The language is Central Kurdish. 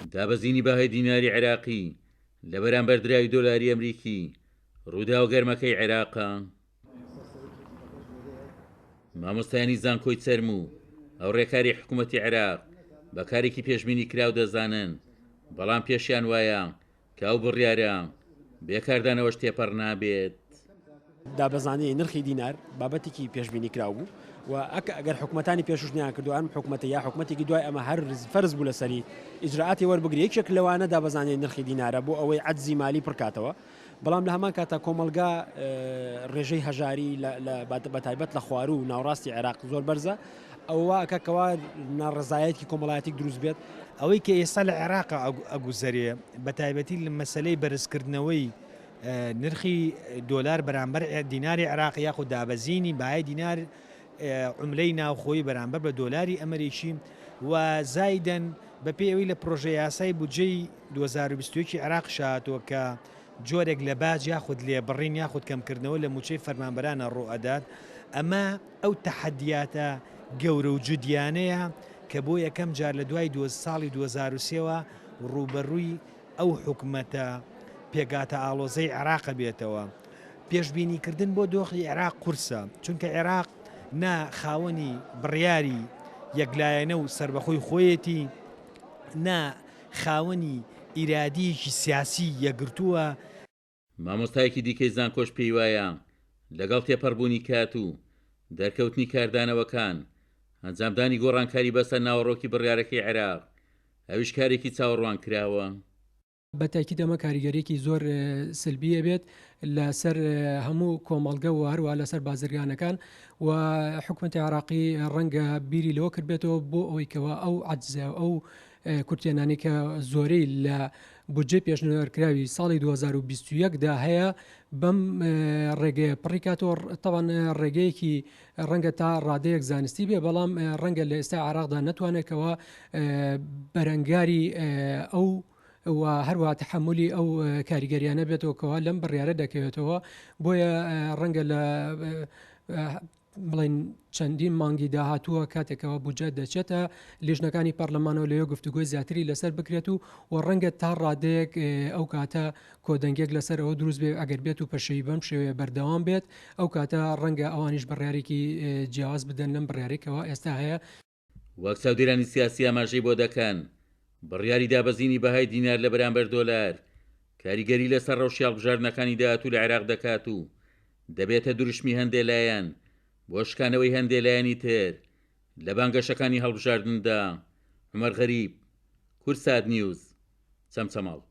دابەزینی بەهای دیناری عێراقی لە بەرامبەر دراوی دۆلاری ئەمریکی ڕوودا و گەرمەکەی عێراقە. مامۆستایانی زانکۆی چەرم و ئەو ڕێکاری حکوومەتی عێراق بەکارێکی پێشبینی کراو دەزانن، بەڵام پێشیان وایە کە ئەو بڕیارە بێکاردانەوەش تێپەڕ نابێت. دابەزانەی نرخی دینار بابەتێکی پێشبینی کراو بوو و ئەگەر حکوومەتانی پێشوشنیان کردو ئەم حکوومەتە یا حکوومەتێکی دوای ئەمە هەر فەرز بوو لەسەری ئیجراعاتی وەربگری یەکێک لەوانە دابەزانەی نرخی دینارە بۆ ئەوەی عەجزی مالی پڕکاتەوە، بەڵام لە هەمان کاتا کۆمەلگا ڕێژەی هەژاری بەتایبەت لە خوار و ناوڕاستی عێراق زۆر بەرزە، ئەوە ئەکەکەوا ناڕزایەتی کۆمەڵایەتی دروست بێت. ئەوەی کە ئێستا لە عێراق ئەگوزەرێ بەتایبەتی لە مەسلەی بەرزکردنەوەی نرخی دۆلار بەرامبەر دیناری عێراق یاخود دابەزینی باهای دینار عملەی ناوخۆی بەرامبەر بە دۆلاری ئەمریکی و زایدەن بە پێی ئەوەی لە پرۆژە یاسای بودجەی 2021 عێراق شاتوە کە جۆرێک لە باج یاخود لێبڕین یاخود کەمکردنەوە لە موچەی فەرمانبەرانە ڕوئەدات. ئەمە ئەو تەحەدیاتە گەورە و جودیانەیە کە بۆ یەکەم جار لە دوای ساڵی 2023ەوە ڕوبەڕووی ئەو حکوومەتە پێگاتە ئاڵۆزەی عێراق بێتەوە. پێشبینیکردن بۆ دۆخی عێراق قورسە، چونکە عێراق نا خاوەنی بڕیاری یەکلایەنە و سربەخۆی خۆیەتی، نا خاوەنی ئیرادیەکی سیاسی یەکگرتووە. مامۆستایەکی دیکەی زانکۆش پێی وایە لەگەڵ تێپەڕبوونی کات و دەرکەوتنی کاردانەوەکان ئەنجامدانی گۆڕانکاری بەسەر ناوەڕۆکی بڕیارەکەی عێراق ئەویش کارێکی چاوەڕوان کراوە. بەتاکید ئەمە کاریگەریەکی زۆر سلبیە بێت لەسەر هەموو کۆمەڵگە و هەروە لەسەر بازرگانەکان و حکوومەتی عێراقی ڕەنگە بیری لەوە کردبێتەوە بۆ ئەوەی کەوە ئەو عەجزە ئەو کورتێنانی کە زۆرەی لە بودجێ پێشنهێنەرکراوی ساڵی 2021دا هەیە بەم ڕێگەیە پڕی کاتەوە. تەوان ڕێگەیەکی ڕەنگە تا ڕادەیەک زانستی بێ، بەڵام ڕەنگە لە ئێستا عێراقدا نەتوانێتەوە بەرەنگاری ئەو و هەروە تحملی ئەو کاریگەریانە بێتەوە کەوا لەم بڕیارە دەکەوێتەوە. بۆیە ڕەنگە لە بڵین چەندین مانگی داهاتووە کاتێکەوە بودجە دەچێتە لێژنەکانی پەرلەمانەوە لەوێ گفتوگۆی زیاتری لەسەر بکرێت و ڕەنگە تا ڕادەیەک ئەو کاتە کۆدەنگێک لەسەر ئەوە دروست بێ ئەگەر بێت و پەشەوی بەم شێوەیە بەردەوام بێت، ئەو کاتە ڕەنگە ئەوانیش بڕیارێکی جیاواز بدەن لەم بڕیارێکەوە ئێستا هەیە. وەک چاودێرانی سیاسی ئاماژەی بۆ دەکەن بڕیاری دابەزینی بەهای دینار لە بەرامبەر دۆلار کاریگەری لەسەر ڕەوشی هەڵبژاردنەکانی داهاتوو لە عێراق دەکات و دەبێتە دوروشمی هەندێک لایەن بۆ شکانەوەی هەندێک لایەنی تر لە بانگەشەکانی هەڵبژاردندا. عومەر غەریب، کورسات نیوز، چەمچەماڵ.